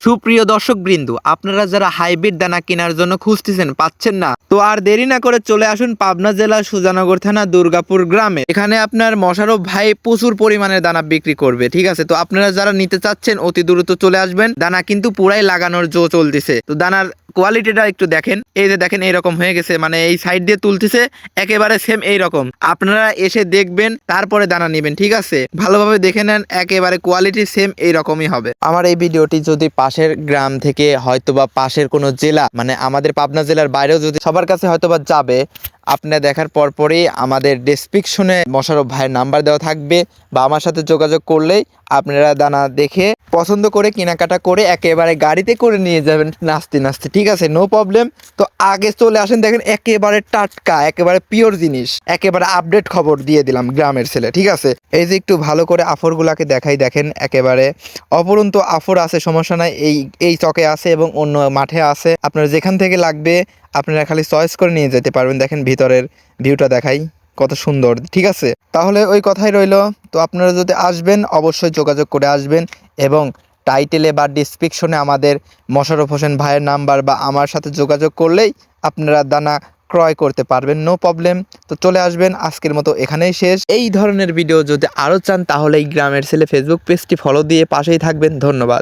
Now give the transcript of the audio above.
সুপ্রিয় দর্শকবৃন্দ, আপনারা যারা হাইব্রিড দানা কেনার জন্য খুঁজতেছেন, পাচ্ছেন না, তো আর দেরি না করে চলে আসুন পাবনা জেলার সুজানগর থানা দুর্গাপুর গ্রামে। এখানে আপনার মোশাররফ ভাই প্রচুর পরিমাণে দানা বিক্রি করবে। ঠিক আছে, তো আপনারা যারা নিতে চাচ্ছেন অতি দ্রুত চলে আসবেন। দানা কিন্তু পুরাই লাগানোর জো চলতেছে। তো দানার কোয়ালিটিটা একটু দেখেন, এই যে দেখেন এইরকম হয়ে গেছে, মানে এই সাইড দিয়ে তুলতেছে একেবারে সেম এইরকম। আপনারা এসে দেখবেন, তারপরে দানা নেবেন। ঠিক আছে, ভালোভাবে দেখে নেন, একেবারে কোয়ালিটি সেম এইরকমই হবে। আমার এই ভিডিওটি যদি পাশের গ্রাম থেকে হয়তোবা পাশের কোনো জেলা, মানে আমাদের পাবনা জেলার বাইরেও যদি সবার কাছে হয়তোবা যাবে, আপনারা দেখার পরপরই আমাদের ডেসক্রিপশনে মোশাররফ ভাইয়ের নাম্বার দেওয়া থাকবে, বা আমার সাথে যোগাযোগ করলেই আপনারা দানা দেখে পছন্দ করে কেনাকাটা করে একেবারে গাড়িতে করে নিয়ে যাবেন নাচতে নাচতে। ঠিক আছে, নো প্রবলেম। তো আগে চলে আসেন, দেখেন একেবারে টাটকা, একেবারে পিওর জিনিস, একেবারে আপডেট খবর দিয়ে দিলাম গ্রামের ছেলে। ঠিক আছে, এই যে একটু ভালো করে আফরগুলাকে দেখাই, দেখেন একেবারে অপরন্ত আফর আছে, সমস্যা নাই। এই চকে আছে এবং অন্য মাঠে আছে, আপনার যেখান থেকে লাগবে আপনারা খালি চয়েস করে নিয়ে যেতে পারবেন। দেখেন ভিতরের ভিউটা দেখাই, কত সুন্দর। ঠিক আছে, তাহলে ওই কথাই রইলো। তো আপনারা যদি আসবেন অবশ্যই যোগাযোগ করে আসবেন, এবং টাইটেলে বা ডিসক্রিপশনে আমাদের মোশাররফ হোসেন ভাইয়ের নাম্বার বা আমার সাথে যোগাযোগ করলেই আপনারা দানা ক্রয় করতে পারবেন, নো প্রবলেম। তো চলে আসবেন, আজকের মতো এখানেই শেষ। এই ধরনের ভিডিও যদি আরও চান তাহলে এই গ্রামের ছেলে ফেসবুক পেজটি ফলো দিয়ে পাশেই থাকবেন। ধন্যবাদ।